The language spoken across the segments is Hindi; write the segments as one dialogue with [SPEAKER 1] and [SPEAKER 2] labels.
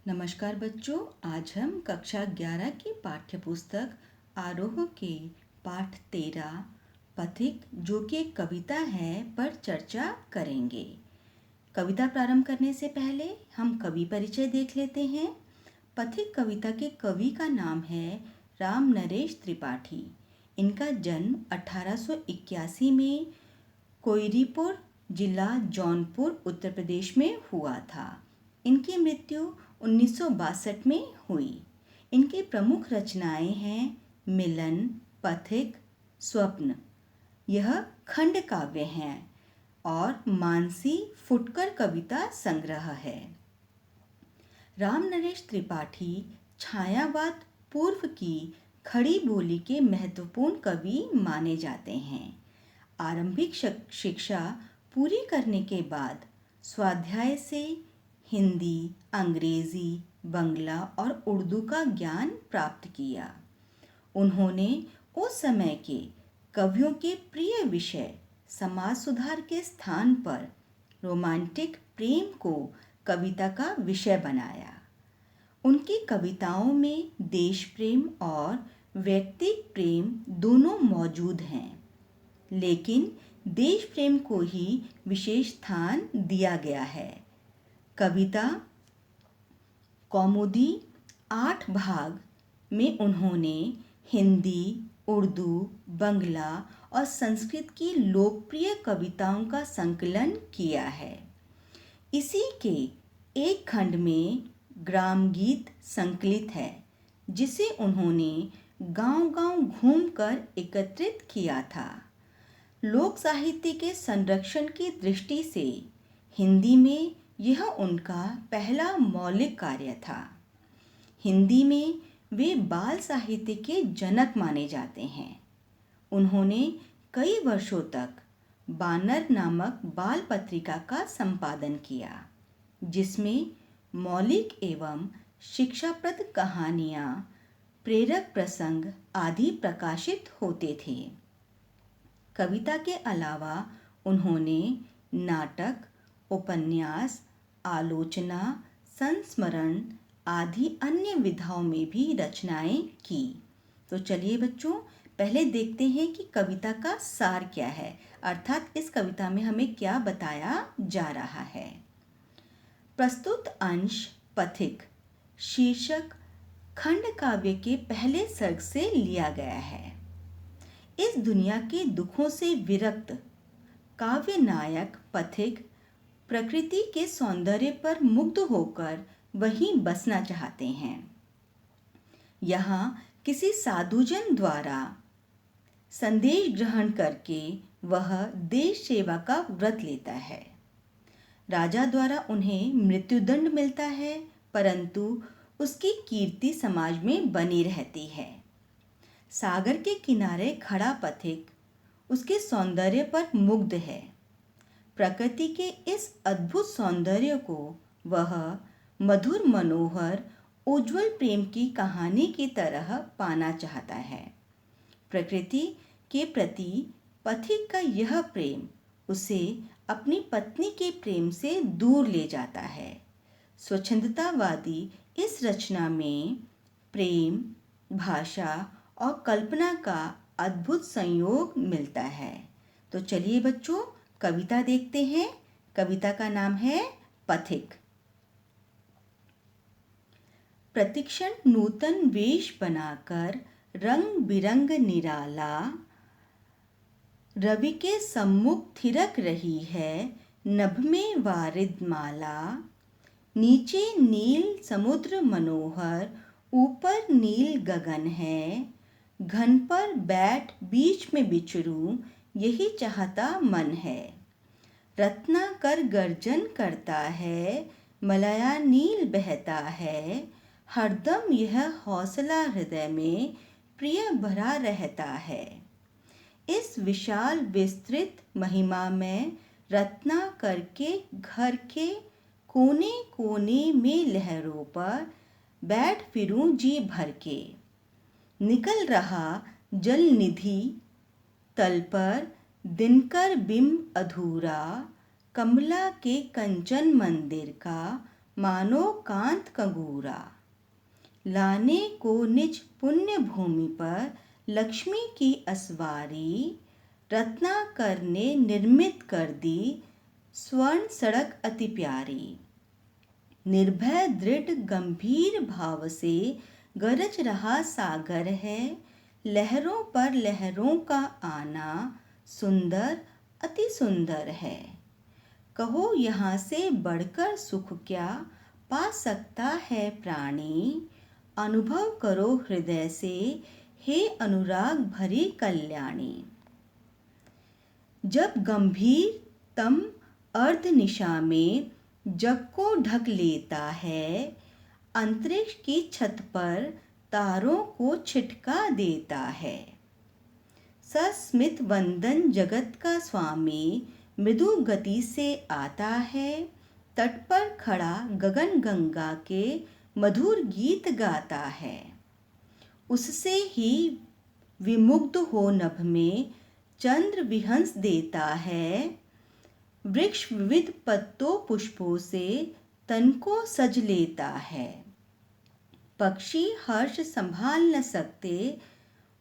[SPEAKER 1] नमस्कार बच्चों, आज हम कक्षा 11 की पाठ्य पुस्तक आरोह के पाठ 13 पथिक जो कि एक कविता है पर चर्चा करेंगे। कविता प्रारंभ करने से पहले हम कवि परिचय देख लेते हैं। पथिक कविता के कवि का नाम है राम नरेश त्रिपाठी। इनका जन्म 1881 में कोइरीपुर जिला जौनपुर उत्तर प्रदेश में हुआ था। इनकी मृत्यु 1962 में हुई। इनकी प्रमुख रचनाएं हैं मिलन, पथिक, स्वप्न। यह खंड काव्य हैं और मानसी फुटकर कविता संग्रह है। राम नरेश त्रिपाठी छायावाद पूर्व की खड़ी बोली के महत्वपूर्ण कवि माने जाते हैं। आरंभिक शिक्षा पूरी करने के बाद स्वाध्याय से हिंदी, अंग्रेजी, बंगला और उर्दू का ज्ञान प्राप्त किया। उन्होंने उस समय के कवियों के प्रिय विषय समाज सुधार के स्थान पर रोमांटिक प्रेम को कविता का विषय बनाया। उनकी कविताओं में देश प्रेम और व्यक्तिगत प्रेम दोनों मौजूद हैं, लेकिन देश प्रेम को ही विशेष स्थान दिया गया है। कविता कौमुदी 8 भाग में उन्होंने हिंदी, उर्दू, बंगला और संस्कृत की लोकप्रिय कविताओं का संकलन किया है। इसी के एक खंड में ग्राम गीत संकलित है, जिसे उन्होंने गांव-गांव घूमकर एकत्रित किया था। लोक साहित्य के संरक्षण की दृष्टि से हिंदी में यह उनका पहला मौलिक कार्य था। हिंदी में वे बाल साहित्य के जनक माने जाते हैं। उन्होंने कई वर्षों तक बानर नामक बाल पत्रिका का संपादन किया, जिसमें मौलिक एवं शिक्षाप्रद कहानियाँ, प्रेरक प्रसंग आदि प्रकाशित होते थे। कविता के अलावा उन्होंने नाटक, उपन्यास, आलोचना, संस्मरण आदि अन्य विधाओं में भी रचनाएं की। तो चलिए बच्चों, पहले देखते हैं कि कविता का सार क्या है, अर्थात इस कविता में हमें क्या बताया जा रहा है। प्रस्तुत अंश पथिक शीर्षक खंड काव्य के पहले सर्ग से लिया गया है। इस दुनिया के दुखों से विरक्त काव्य नायक पथिक प्रकृति के सौंदर्य पर मुग्ध होकर वहीं बसना चाहते हैं। यहाँ किसी साधुजन द्वारा संदेश ग्रहण करके वह देश सेवा का व्रत लेता है। राजा द्वारा उन्हें मृत्युदंड मिलता है, परंतु उसकी कीर्ति समाज में बनी रहती है। सागर के किनारे खड़ा पथिक उसके सौंदर्य पर मुग्ध है। प्रकृति के इस अद्भुत सौंदर्य को वह मधुर, मनोहर, उज्जवल प्रेम की कहानी की तरह पाना चाहता है। प्रकृति के प्रति पथिक का यह प्रेम उसे अपनी पत्नी के प्रेम से दूर ले जाता है। स्वच्छंदतावादी इस रचना में प्रेम, भाषा और कल्पना का अद्भुत संयोग मिलता है। तो चलिए बच्चों, कविता देखते हैं। कविता का नाम है पथिक। प्रतिक्षण नूतन वेश बनाकर रंग बिरंग निराला, रवि के सम्मुख थिरक रही है नभ में वारिद माला। नीचे नील समुद्र मनोहर, ऊपर नील गगन है। घन पर बैठ बीच में बिचरूं, यही चाहता मन है। रत्नाकर गर्जन करता है, मलया नील बहता है। हरदम यह हौसला हृदय में प्रिय भरा रहता है। इस विशाल विस्तृत महिमा में रत्नाकर के घर के कोने कोने में लहरों पर बैठ फिरूं जी भर के। निकल रहा जल निधि तल पर दिनकर बिंब अधूरा, कमला के कंचन मंदिर का मानो कांत कंगूरा। लाने को निज पुण्य भूमि पर लक्ष्मी की असवारी, रत्नाकर ने निर्मित कर दी स्वर्ण सड़क अति प्यारी। निर्भय दृढ़ गंभीर भाव से गरज रहा सागर है, लहरों पर लहरों का आना सुंदर अति सुंदर है। कहो यहाँ से बढ़कर सुख क्या पा सकता है प्राणी, अनुभव करो हृदय से हे अनुराग भरी कल्याणी। जब गंभीर तम अर्ध निशा में जग को ढक लेता है, अंतरिक्ष की छत पर तारों को छिटका देता है। सस्मित वंदन जगत का स्वामी मृदु गति से आता है, तट पर खड़ा गगन गंगा के मधुर गीत गाता है। उससे ही विमुग्ध हो नभ में चंद्र विहंस देता है, वृक्ष विविध पत्तों पुष्पों से तन को सज लेता है। पक्षी हर्ष संभाल न सकते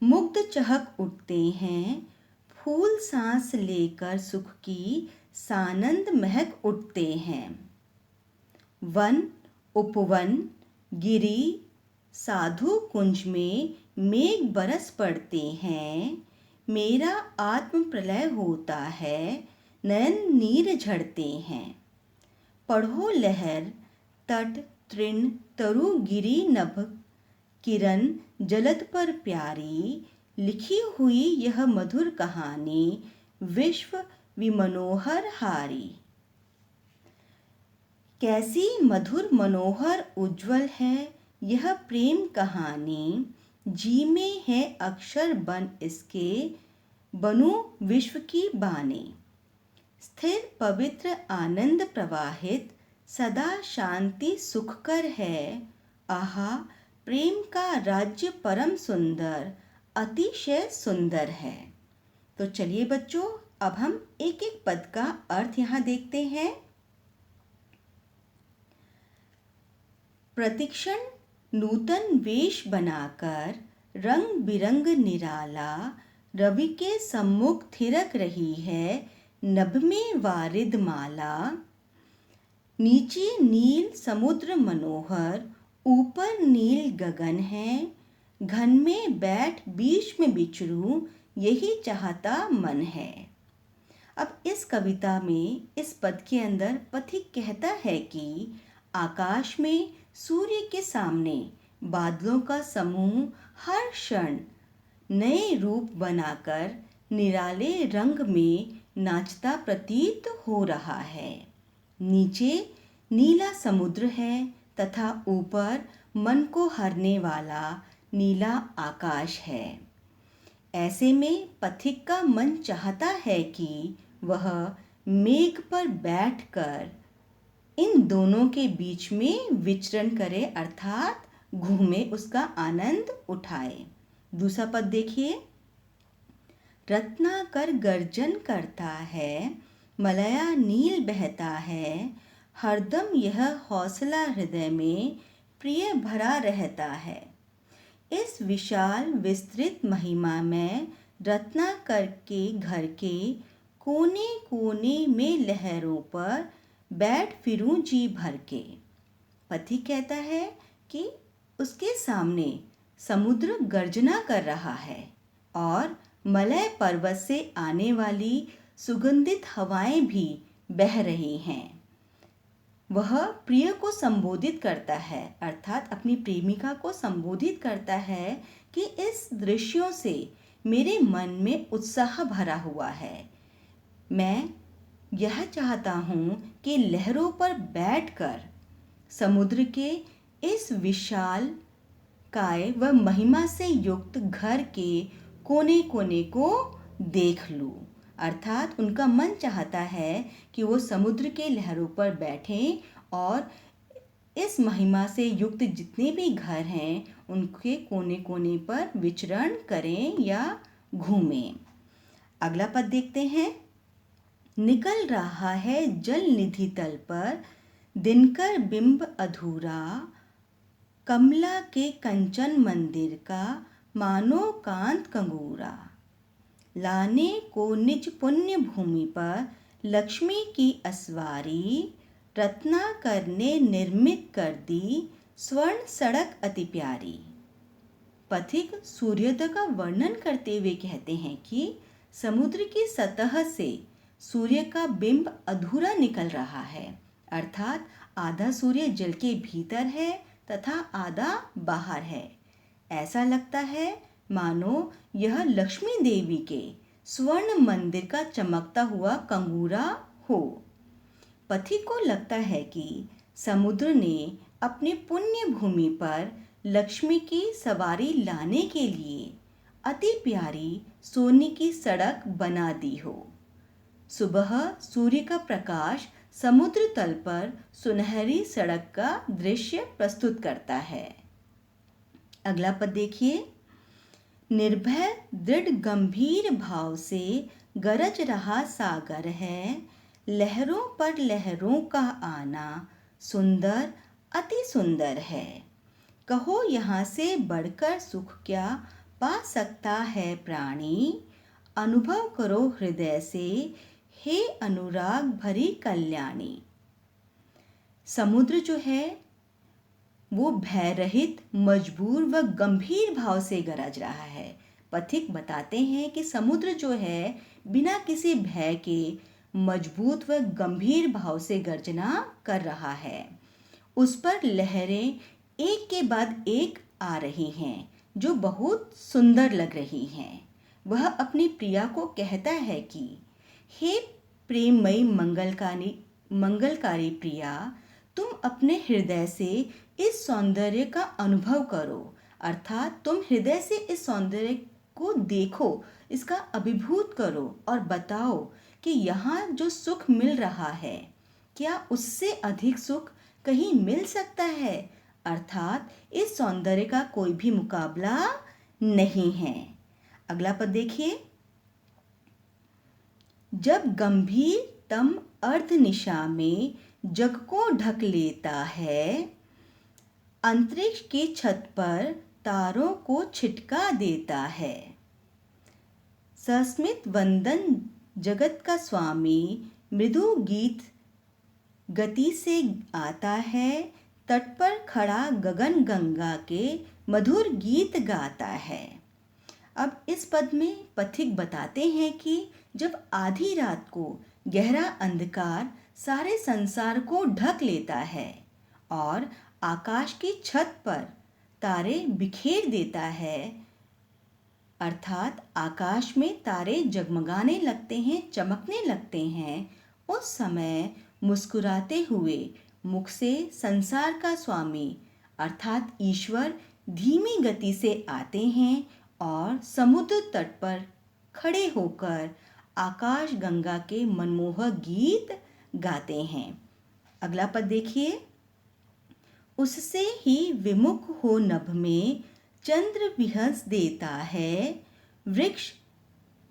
[SPEAKER 1] मुग्ध चहक उठते हैं, फूल सांस लेकर सुख की सानंद महक उठते हैं। वन उपवन गिरी साधु कुंज में मेघ बरस पड़ते हैं, मेरा आत्म प्रलय होता है, नयन नीर झड़ते हैं। पढ़ो लहर तट तृण तरु गिरी नभ, किरण जलद पर प्यारी, लिखी हुई यह मधुर कहानी विश्व विमनोहर हारी। कैसी मधुर मनोहर उज्ज्वल है यह प्रेम कहानी, जी में है अक्षर बन इसके, बनूं विश्व की बानी। स्थिर पवित्र आनंद प्रवाहित सदा शांति सुखकर है, आहा प्रेम का राज्य परम सुंदर अतिशय सुंदर है। तो चलिए बच्चों, अब हम एक एक पद का अर्थ यहाँ देखते हैं। प्रतिक्षण नूतन वेश बनाकर रंग बिरंग निराला, रवि के सम्मुख थिरक रही है नभ में वारिद माला। नीचे नील समुद्र मनोहर, ऊपर नील गगन है, घन में बैठ बीच में विचरूं यही चाहता मन है। अब इस कविता में इस पद के अंदर पथिक कहता है कि आकाश में सूर्य के सामने बादलों का समूह हर क्षण नए रूप बनाकर निराले रंग में नाचता प्रतीत हो रहा है। नीचे नीला समुद्र है तथा ऊपर मन को हरने वाला नीला आकाश है। ऐसे में पथिक का मन चाहता है कि वह मेघ पर बैठकर इन दोनों के बीच में विचरण करे, अर्थात घूमे, उसका आनंद उठाए। दूसरा पद देखिए। रत्नाकर गर्जन करता है, मलया नील बहता है, हरदम यह हौसला हृदय में प्रिय भरा रहता है। इस विशाल विस्तृत महिमा में रत्नाकर के घर के कोने कोने में लहरों पर बैठ फिरूं जी भर के। पथिक कहता है कि उसके सामने समुद्र गर्जना कर रहा है और मलय पर्वत से आने वाली सुगंधित हवाएं भी बह रही हैं। वह प्रिय को संबोधित करता है, अर्थात अपनी प्रेमिका को संबोधित करता है कि इस दृश्यों से मेरे मन में उत्साह भरा हुआ है। मैं यह चाहता हूँ कि लहरों पर बैठकर समुद्र के इस विशाल काय व महिमा से युक्त घर के कोने कोने को देख लूँ। अर्थात उनका मन चाहता है कि वो समुद्र के लहरों पर बैठें और इस महिमा से युक्त जितने भी घर हैं उनके कोने कोने पर विचरण करें या घूमें। अगला पद देखते हैं। निकल रहा है जल निधि तल पर, दिनकर बिंब अधूरा, कमला के कंचन मंदिर का मानो कांत कंगूरा। लाने को निज पुण्य भूमि पर लक्ष्मी की असवारी, रत्नाकर ने निर्मित कर दी स्वर्ण सड़क अति प्यारी। पथिक सूर्योदय का वर्णन करते हुए कहते हैं कि समुद्र की सतह से सूर्य का बिंब अधूरा निकल रहा है, अर्थात आधा सूर्य जल के भीतर है तथा आधा बाहर है। ऐसा लगता है मानो यह लक्ष्मी देवी के स्वर्ण मंदिर का चमकता हुआ कंगूरा हो। पथिक को लगता है कि समुद्र ने अपनी पुण्य भूमि पर लक्ष्मी की सवारी लाने के लिए अति प्यारी सोने की सड़क बना दी हो। सुबह सूर्य का प्रकाश समुद्र तल पर सुनहरी सड़क का दृश्य प्रस्तुत करता है। अगला पद देखिए। निर्भय दृढ़ गंभीर भाव से गरज रहा सागर है, लहरों पर लहरों का आना सुंदर अति सुंदर है। कहो यहाँ से बढ़कर सुख क्या पा सकता है प्राणी, अनुभव करो हृदय से हे अनुराग भरी कल्याणी। समुद्र जो है वो भय रहित, मजबूर व गंभीर भाव से गरज रहा है। पथिक बताते हैं कि समुद्र जो है बिना किसी भय के मजबूत व गंभीर भाव से गर्जना कर रहा है। उस पर लहरें एक के बाद एक आ रही हैं जो बहुत सुंदर लग रही हैं। वह अपनी प्रिया को कहता है कि हे प्रेममयी मंगलकारी प्रिया, तुम अपने हृदय से इस सौंदर्य का अनुभव करो, अर्थात तुम हृदय से इस सौंदर्य को देखो, इसका अभिभूत करो और बताओ कि यहाँ जो सुख मिल रहा है क्या उससे अधिक सुख कहीं मिल सकता है, अर्थात इस सौंदर्य का कोई भी मुकाबला नहीं है। अगला पद देखिए। जब गंभीर तम अर्ध निशा में जग को ढक लेता है, अंतरिक्ष की छत पर तारों को छिटका देता है। सस्मित वंदन जगत का स्वामी मृदु गीत गति से आता है, तट पर खड़ा गगन गंगा के मधुर गीत गाता है। अब इस पद में पथिक बताते हैं कि जब आधी रात को गहरा अंधकार सारे संसार को ढक लेता है और आकाश की छत पर तारे बिखेर देता है, अर्थात आकाश में तारे जगमगाने लगते हैं, चमकने लगते हैं, उस समय मुस्कुराते हुए मुख से संसार का स्वामी अर्थात ईश्वर धीमी गति से आते हैं और समुद्र तट पर खड़े होकर आकाश गंगा के मनमोहक गीत गाते हैं। अगला पद देखिए। उससे ही विमुख हो नभ में चंद्र विहंस देता है, वृक्ष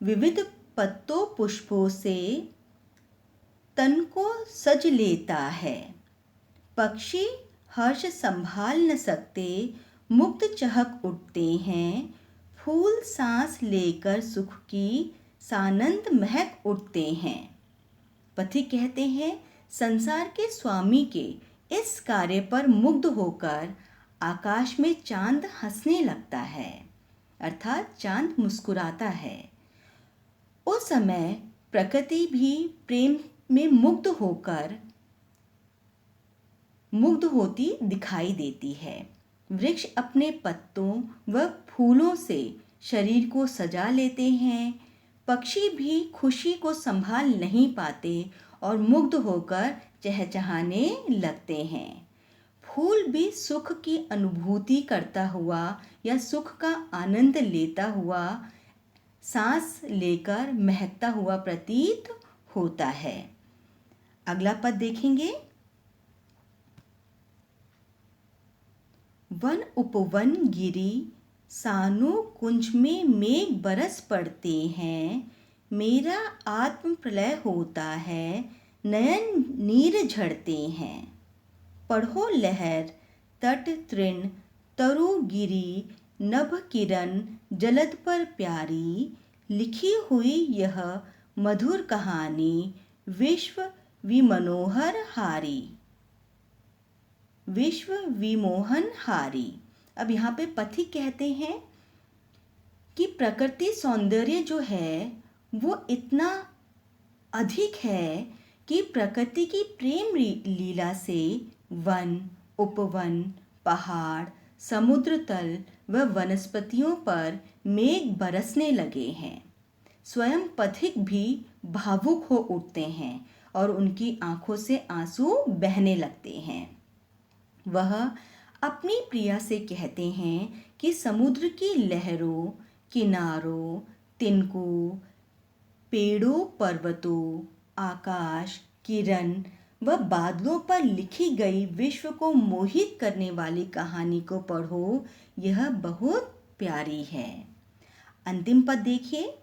[SPEAKER 1] विविध पत्तों पुष्पों से तन को सज लेता है। पक्षी हर्ष संभाल न सकते, मुक्त चहक उठते हैं, फूल सांस लेकर सुख की सानंद महक उठते हैं। पथिक कहते हैं संसार के स्वामी के इस कार्य पर मुग्ध होकर आकाश में चांद हंसने लगता है, अर्थात चांद मुस्कुराता है। उस समय प्रकृति भी प्रेम में मुग्ध होती दिखाई देती है। वृक्ष अपने पत्तों व फूलों से शरीर को सजा लेते हैं। पक्षी भी खुशी को संभाल नहीं पाते और मुग्ध होकर चहचहाने लगते हैं। फूल भी सुख की अनुभूति करता हुआ या सुख का आनंद लेता हुआ सांस लेकर महकता हुआ प्रतीत होता है। अगला पद देखेंगे। वन उपवन गिरी सानो कुंज में मेघ बरस पड़ते हैं, मेरा आत्म प्रलय होता है, नयन नीर झड़ते हैं। पढ़ो लहर तट तृण तरु गिरी नभ किरण जलद पर प्यारी, लिखी हुई यह मधुर कहानी विश्व विमनोहर हारी। विश्व विमोहन हारी। अब यहाँ पे पथिक कहते हैं कि प्रकृति सौंदर्य जो है वो इतना अधिक है कि प्रकृति की प्रेम लीला से वन, उपवन, पहाड़, समुद्र तल व वनस्पतियों पर मेघ बरसने लगे हैं। स्वयं पथिक भी भावुक हो उठते हैं और उनकी आंखों से आंसू बहने लगते हैं। वह अपनी प्रिया से कहते हैं कि समुद्र की लहरों, किनारों, तिनकों, पेड़ों, पर्वतों, आकाश, किरण व बादलों पर लिखी गई विश्व को मोहित करने वाली कहानी को पढ़ो, यह बहुत प्यारी है। अंतिम पद देखिए,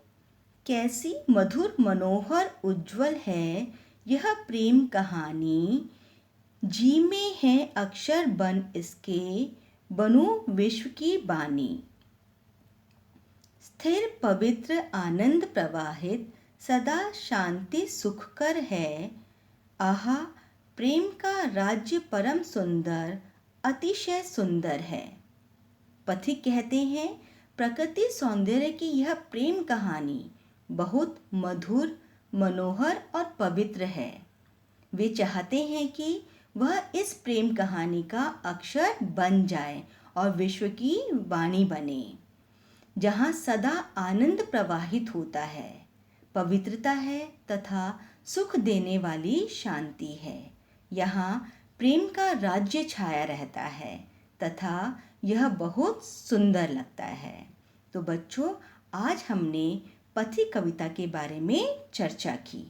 [SPEAKER 1] कैसी मधुर मनोहर उज्जवल है यह प्रेम कहानी, जी में है अक्षर बन इसके, बनूं विश्व की बानी। स्थिर पवित्र आनंद प्रवाहित सदा शांति सुखकर है, आहा प्रेम का राज्य परम सुंदर अतिशय सुंदर है। पथिक कहते हैं प्रकृति सौंदर्य की यह प्रेम कहानी बहुत मधुर, मनोहर और पवित्र है। वे चाहते हैं कि वह इस प्रेम कहानी का अक्षर बन जाए और विश्व की वाणी बने, जहाँ सदा आनंद प्रवाहित होता है, पवित्रता है तथा सुख देने वाली शांति है। यहाँ प्रेम का राज्य छाया रहता है तथा यह बहुत सुंदर लगता है। तो बच्चों, आज हमने पथिक कविता के बारे में चर्चा की।